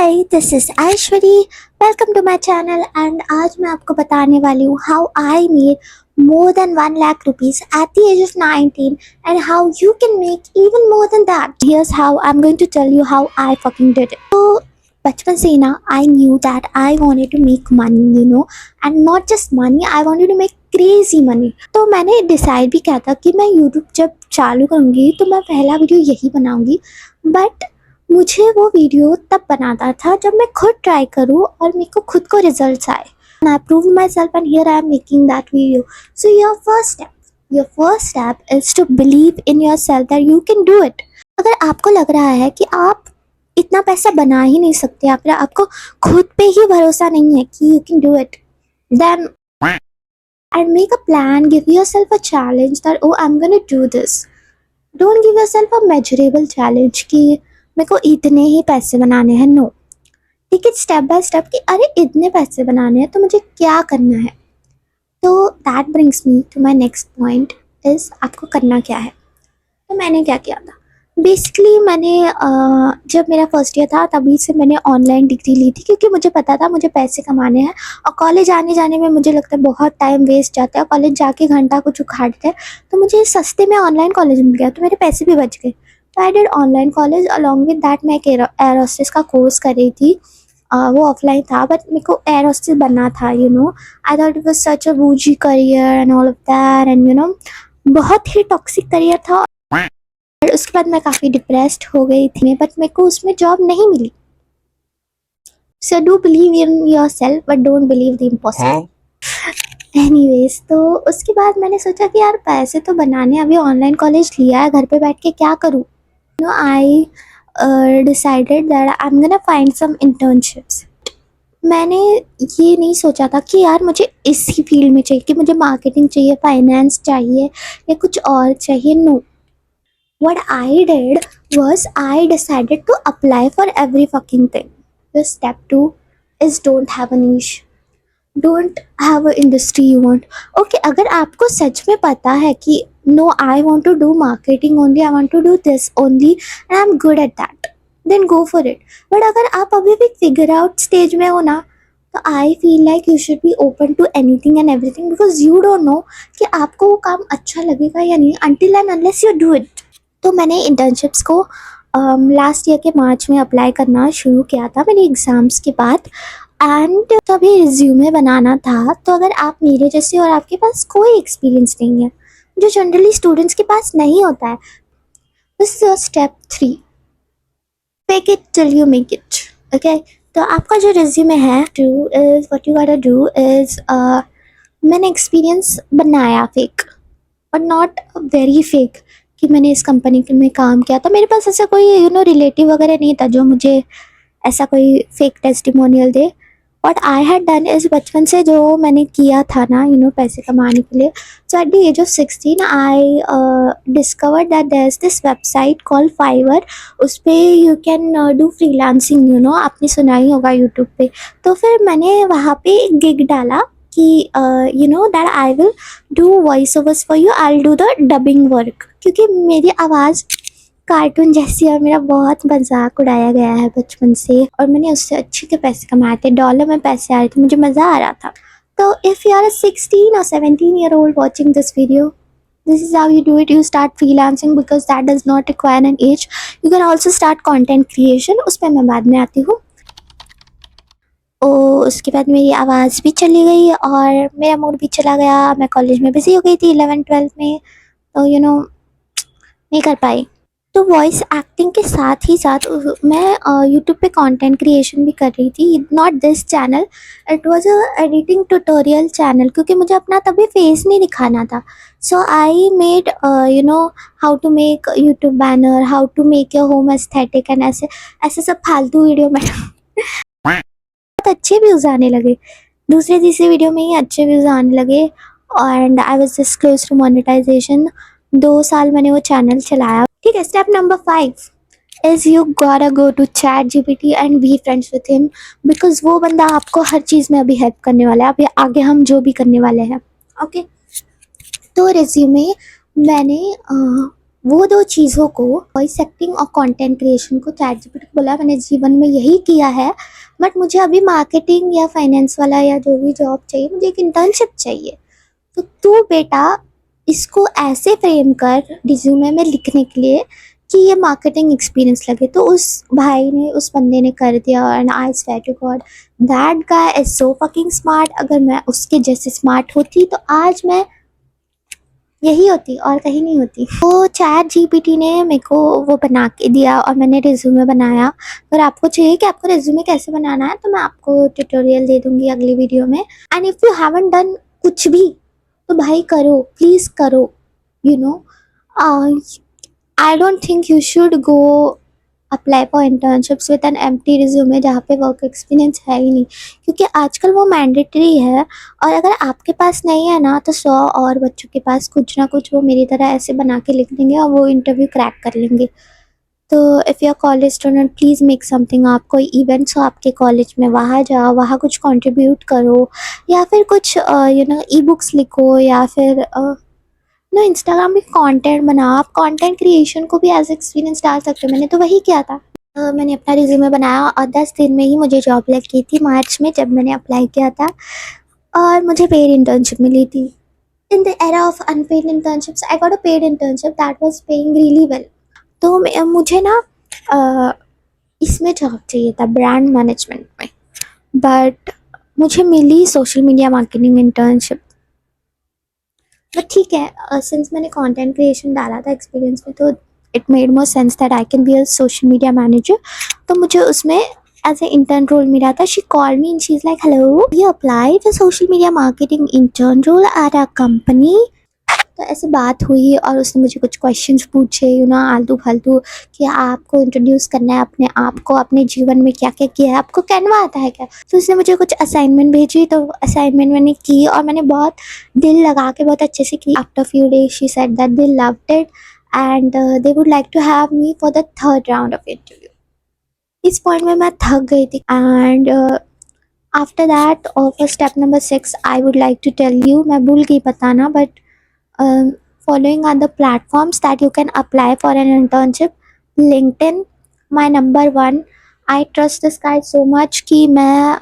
Hi, this is Aishwari. Welcome to my channel and आज मैं आपको बताने वाली हूँ how I made more than 1 lakh rupees at the age of 19 and how you can make even more than that. Here's how I am going to tell you how I fucking did it. तो बचपन से ही ना I knew that I wanted to make money, and not just money, I wanted to make crazy money. तो मैंने decide भी किया था कि मैं यूट्यूब जब चालू करूँगी तो मैं पहला वीडियो यही बनाऊँगी, बट मुझे वो वीडियो तब बनाना था जब मैं खुद ट्राई करूँ और मेरे को खुद को रिजल्ट्स आए। I proved myself and here I am making that video. So your first step is to believe in yourself that you can do it. अगर आपको लग रहा है कि आप इतना पैसा बना ही नहीं सकते, अगर आपको खुद पे ही भरोसा नहीं है कि you can do it, then and make a plan, give yourself a challenge that oh I'm gonna do this. Don't give yourself a measurable challenge कि मेरे को इतने ही पैसे बनाने हैं। No, take it step by step कि अरे इतने पैसे बनाने हैं तो मुझे क्या करना है। तो that brings me to my next point is आपको करना क्या है। तो मैंने क्या किया था, बेसिकली मैंने जब मेरा फर्स्ट ईयर था तभी से मैंने ऑनलाइन डिग्री ली थी, क्योंकि मुझे पता था मुझे पैसे कमाने हैं और कॉलेज आने जाने में मुझे लगता है बहुत टाइम वेस्ट जाता है, कॉलेज जाके घंटा कुछ उखाड़ते हैं। तो मुझे सस्ते में ऑनलाइन कॉलेज मिल गया तो मेरे पैसे भी बच गए। तो I did online college, along with that मैं एक एयर होस्टेस का कोर्स कर रही थी। वो ऑफलाइन था बट मेरे को एयर होस्टेस बनना था। I thought it was such a boujee career and all of that, and बहुत ही टॉक्सिक करियर था। और उसके बाद मैं काफ़ी डिप्रेस्ड हो गई थी, बट मेरे को उसमें जॉब नहीं मिली। So do believe in your self but don't believe the impossible. Anyways, तो उसके बाद मैंने सोचा कि यार पैसे तो बनाने, अभी ऑनलाइन कॉलेज लिया है, घर पे बैठ के क्या करूँ। I decided that I'm gonna find some internships. मैंने ये नहीं सोचा था कि यार मुझे इसी फील्ड में चाहिए, कि मुझे मार्केटिंग चाहिए, फाइनेंस चाहिए या कुछ और चाहिए। No, what I did was I decided to apply for every fucking thing. The step 2 is don't have a niche. Don't have a industry you want. Okay, अगर आपको सच में पता है कि no I want to do marketing only, I want to do this only and I am good at that, then go for it. But अगर आप अभी भी फिगर आउट स्टेज में हो ना, तो I feel like you should be open to anything and everything, because you don't know कि आपको वो काम अच्छा लगेगा या नहीं until and unless you do it. तो मैंने इंटर्नशिप्स को लास्ट ईयर के मार्च में अप्लाई करना शुरू किया था मेरे एग्ज़ाम्स के बाद, एंड तभी रिज्यूमे बनाना था। तो अगर आप मेरे जैसे और आपके पास कोई एक्सपीरियंस नहीं है, जो जनरली स्टूडेंट्स के पास नहीं होता है, this is step 3, fake it till you make it. Okay, तो आपका जो रिज्यूमे है, डू इज व्हाट यू गोटा डू इज, मैंने एक्सपीरियंस बनाया fake, but not very fake कि मैंने इस कंपनी में काम किया था। मेरे पास ऐसा कोई रिलेटिव वगैरह नहीं था जो मुझे ऐसा कोई fake testimonial they. What I had done is, बचपन से जो मैंने किया था ना पैसे कमाने के लिए, so at the age of 16 I discovered that there is this website called Fiverr. उस पर यू कैन डू फ्रीलांसिंग, आपने सुना ही होगा यूट्यूब पे। तो फिर मैंने वहाँ पे एक गिग डाला कि that I will do voice overs for you, I will do the dubbing work, क्योंकि मेरी आवाज़ कार्टून जैसी और मेरा बहुत मजाक उड़ाया गया है बचपन से, और मैंने उससे अच्छे के पैसे कमाए थे, डॉलर में पैसे आ रहे थे, मुझे मज़ा आ रहा था। तो if you are 16 or 17-year-old watching this video, this is how you do it. You start freelancing because that does not require an age. You can also start content creation, उस पर मैं बाद में आती हूँ। उसके बाद मेरी आवाज़ भी चली गई और मेरा मूड भी चला गया, मैं कॉलेज में बिजी हो गई थी 11th-12th में, तो नहीं कर पाई। तो वॉइस एक्टिंग के साथ ही साथ मैं यूट्यूब पे कंटेंट क्रिएशन भी कर रही थी। Not this channel, it was a editing tutorial channel, क्योंकि मुझे अपना तभी फेस नहीं दिखाना था। So I made how to make YouTube banner, how to make your home aesthetic, and ऐसे ऐसे सब फालतू वीडियो में बहुत अच्छे व्यूज़ आने लगे। दूसरे तीसरे वीडियो में ही अच्छे व्यूज़ आने लगे and I was just close to monetisation. 2 साल मैंने वो चैनल चलाया। ठीक है, step number 5 is you gotta go to ChatGPT and be friends with him, because वो बंदा आपको हर चीज़ में अभी हेल्प करने वाला है। अभी आगे हम जो भी करने वाले हैं। ओके, तो रिज्यूमे मैंने वो दो चीज़ों को, वॉइस एक्टिंग और कंटेंट क्रिएशन को, चैटजीपीटी को बोला मैंने जीवन में यही किया है, बट मुझे अभी मार्केटिंग या फाइनेंस वाला या जो भी जॉब चाहिए, मुझे एक इंटर्नशिप चाहिए। तो तू बेटा इसको ऐसे फ्रेम कर रिज्यूमे में लिखने के लिए कि ये मार्केटिंग एक्सपीरियंस लगे। तो उस भाई ने, उस बंदे ने कर दिया, and I swear to God that guy is so fucking smart. अगर मैं उसके जैसे स्मार्ट होती तो आज मैं यही होती और कहीं नहीं होती। वो चैट जीपीटी ने मेरे को वो बना के दिया और मैंने रिज्यूमे बनाया। अगर आपको चाहिए कि आपको रिज्यूमे कैसे बनाना है तो मैं आपको ट्यूटोरियल दे दूंगी अगली वीडियो में। And if you haven't done कुछ भी तो भाई करो, प्लीज़ करो। You know I don't think you should go apply for internships with an empty resume जहाँ पे वर्क एक्सपीरियंस है ही नहीं, क्योंकि आजकल वो मैंडेटरी है। और अगर आपके पास नहीं है ना तो 100 और बच्चों के पास कुछ ना कुछ वो मेरी तरह ऐसे बना के लिख देंगे और वो इंटरव्यू क्रैक कर लेंगे। तो if you are college student please make something. आप कोई इवेंट्स हो आपके कॉलेज में, वहाँ जाओ, वहाँ कुछ कंट्रीब्यूट करो, या फिर कुछ ई बुक्स लिखो, या फिर ना इंस्टाग्राम पे कंटेंट बनाओ। आप कंटेंट क्रिएशन को भी एज एक्सपीरियंस डाल सकते हो। मैंने तो वही किया था। मैंने अपना रिज्यूमे बनाया और 10 दिन में ही मुझे जॉब लग गई थी, मार्च में जब मैंने अप्लाई किया था, और मुझे पेड इंटर्नशिप मिली थी। In the era of unpaired internships I got a paid internship that was paying really well. तो मुझे ना अ, इसमें जॉब चाहिए था ब्रांड मैनेजमेंट में, बट मुझे मिली social media marketing internship. But ठीक है, सिंस मैंने कंटेंट क्रिएशन डाला था एक्सपीरियंस में, तो it made more sense that I can be a social media manager. तो मुझे उसमें एज ए इंटर्न रोल मिला था। She call me and she is like, hello you apply for social media marketing intern role at a company. तो ऐसे बात हुई और उसने मुझे कुछ क्वेश्चंस पूछे, आलतू फालतू, कि आपको इंट्रोड्यूस करना है अपने आप को, अपने जीवन में क्या क्या किया है, आपको कैनवा आता है क्या। तो उसने मुझे कुछ असाइनमेंट भेजी, तो असाइनमेंट मैंने की और मैंने बहुत दिल लगा के बहुत अच्छे से की। After few days she said that they loved it and they would like to have me for the third round of interview. इस पॉइंट में मैं थक गई थी। And after that for step number 6 I would like to tell you, मैं भूल गई बताना, but following are the platforms that you can apply for an internship. LinkedIn, my number one. I trust this guy so much कि मैं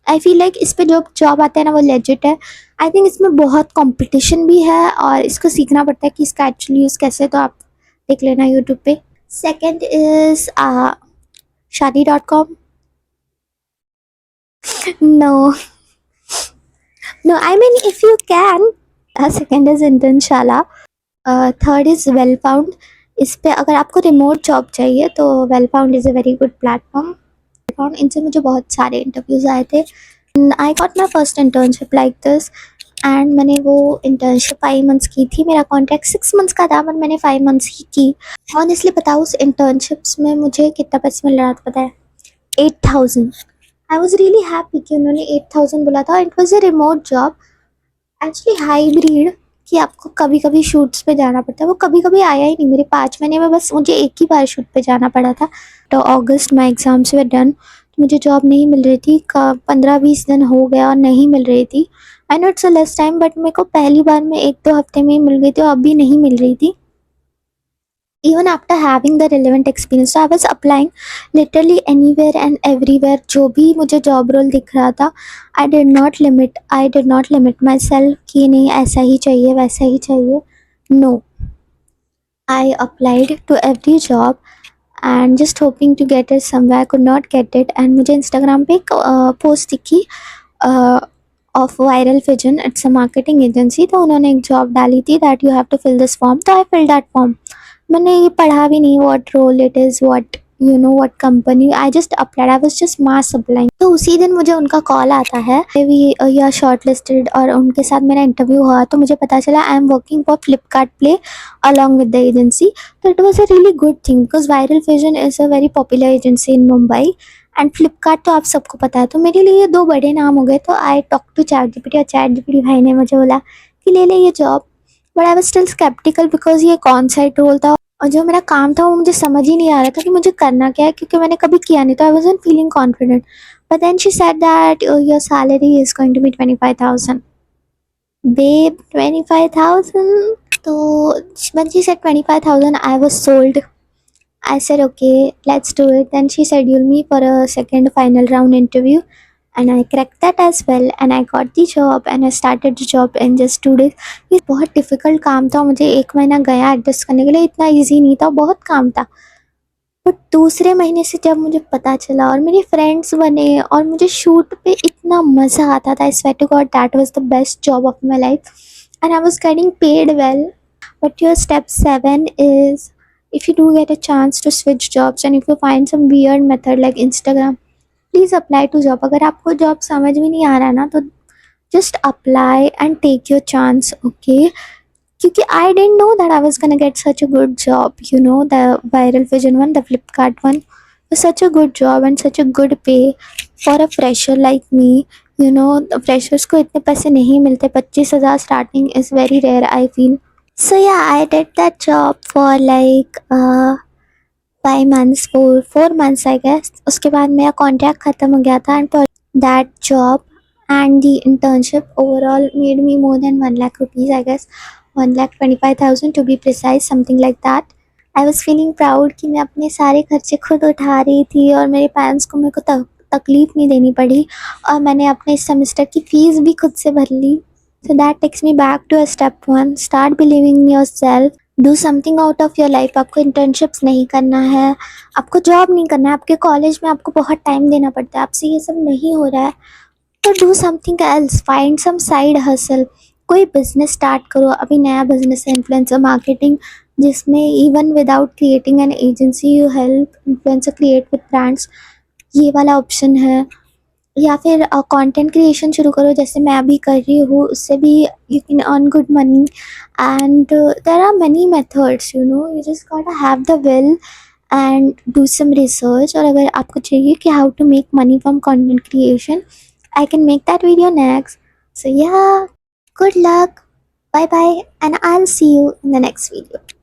आई feel like इस पे जो job आते हैं ना वो लेजिट है। आई थिंक इसमें बहुत कंपटीशन भी है और इसको सीखना पड़ता है कि इसका एक्चुअली यूज़ कैसे, तो आप देख लेना यूट्यूब पे। सेकेंड इज शादी.com। No no, I mean if you can. Second is Internshala. Third is Wellfound. इस पे अगर आपको रिमोट जॉब चाहिए तो Wellfound is a very good platform. Found इनसे मुझे बहुत सारे इंटरव्यूज़ आए थे। I got my first internship like this, and मैंने वो इंटर्नशिप 5 मंथ्स की थी। मेरा कॉन्ट्रैक्ट 6 मंथ्स का था, बट मैंने 5 मंथ्स ही की। ऑनेस्टली बताऊँ उस इंटर्नशिप्स में मुझे कितना पैसे मिल रहा था पता है? 8,000। आई वॉज रियली हैप्पी कि उन्होंने 8,000 बोला था। It was a remote job, actually hybrid, कि आपको कभी कभी शूट्स पे जाना पड़ता है। वो कभी कभी आया ही नहीं। मेरे 5 महीने में बस मुझे एक ही बार शूट पे जाना पड़ा था। तो अगस्त में एग्ज़ाम्स वे डन, तो मुझे जॉब नहीं मिल रही थी। 15-20 दिन हो गया और नहीं मिल रही थी। I know it's a less time, but मेरे को पहली बार में 1-2 हफ्ते में ही मिल गई थी और अभी नहीं मिल रही थी। Even after having the relevant experience, so I was applying literally anywhere and everywhere. जो भी मुझे जॉब रोल दिख रहा था, I did not limit myself कि नहीं ऐसा ही चाहिए वैसा ही चाहिए। No, I applied to every job and just hoping to get it somewhere. I could not get it, and मुझे Instagram पे एक पोस्ट दिखी of viral fission, it's a marketing agency. तो उन्होंने एक जॉब डाली थी that you have to fill this form. तो आई फिल दैट फॉर्म। मैंने ये पढ़ा भी नहीं what role it is, what what company. I just applied, I was just mass applying. तो उसी दिन मुझे उनका कॉल आता है, we you are shortlisted, और उनके साथ मेरा इंटरव्यू हुआ। तो मुझे पता चला I am working for Flipkart play along with the agency. तो it was a really good thing because viral fission is a very popular agency in Mumbai, and Flipkart तो आप सबको पता है। तो मेरे लिए ये 2 बड़े नाम हो गए। तो I talk to chat GPT, और चैट जीपीटी भाई ने मुझे बोला कि ले ये job. But I was still sceptical because ये ऑन साइट रोल था, और जो मेरा काम था वो मुझे समझ ही नहीं आ रहा था कि मुझे करना क्या है, क्योंकि मैंने कभी किया नहीं। तो I wasn't feeling confident. But then she said that your salary is going to be 25,000। Babe, 25,000? So when she said 25,000, I was sold. I said, okay, let's do it. Then she scheduled me for a second final round interview, and I cracked that as well. And I got the job, and I started the job in just 2 days. ये बहुत difficult काम था, मुझे 1 महीना गया adjust करने के लिए, इतना इजी नहीं था, बहुत काम था. बट दूसरे महीने से जब मुझे पता चला और मेरे फ्रेंड्स बने और मुझे शूट पे इतना मज़ा आता था, I swear to God that was the best job of my life, and I was getting paid well. But your step 7 is, if you do get a chance to switch jobs and if you find some weird method like Instagram, please apply to job. अगर आपको job समझ में नहीं आ रहा ना, तो just apply and take your chance, okay? क्योंकि I didn't know that I was gonna get such a good job, you know, the Viral Vision one, the Flipkart one was such a good job and such a good pay for a fresher like me. You know, freshers को इतने पैसे नहीं मिलते, 25,000 starting is very rare, I feel. So yeah, I did that job for like 5 months, 4 months I guess. उसके बाद मेरा contract ख़त्म हो गया था, and for that job and the internship overall made me more than 1 lakh rupees, I guess 1,25,000 to be precise, something like that. I was feeling proud कि मैं अपने सारे खर्चे खुद उठा रही थी और मेरे पेरेंट्स को मेरे को तकलीफ नहीं देनी पड़ी, और मैंने अपने सेमेस्टर की फ़ीस भी खुद से भर ली. So that takes me back to a step 1. Start believing in yourself. Do something out of your life. आपको internships नहीं करना है, आपको जॉब नहीं करना है, आपके कॉलेज में आपको बहुत टाइम देना पड़ता है, आपसे ये सब नहीं हो रहा है, तो do something else. Find some side hustle. कोई बिजनेस स्टार्ट करो. अभी नया बिजनेस है इन्फ्लुएंसर मार्केटिंग, जिसमें even without creating an agency you help influencer create with brands. ये वाला ऑप्शन है. या फिर कंटेंट क्रिएशन शुरू करो, जैसे मैं अभी कर रही हूँ, उससे भी you can earn good money. And there are money methods, you know, you just got to have the will and do some research. और अगर आपको चाहिए कि how to make money from content creation, I can make that video next. So yeah, good luck, bye bye, and I'll see you in the next video.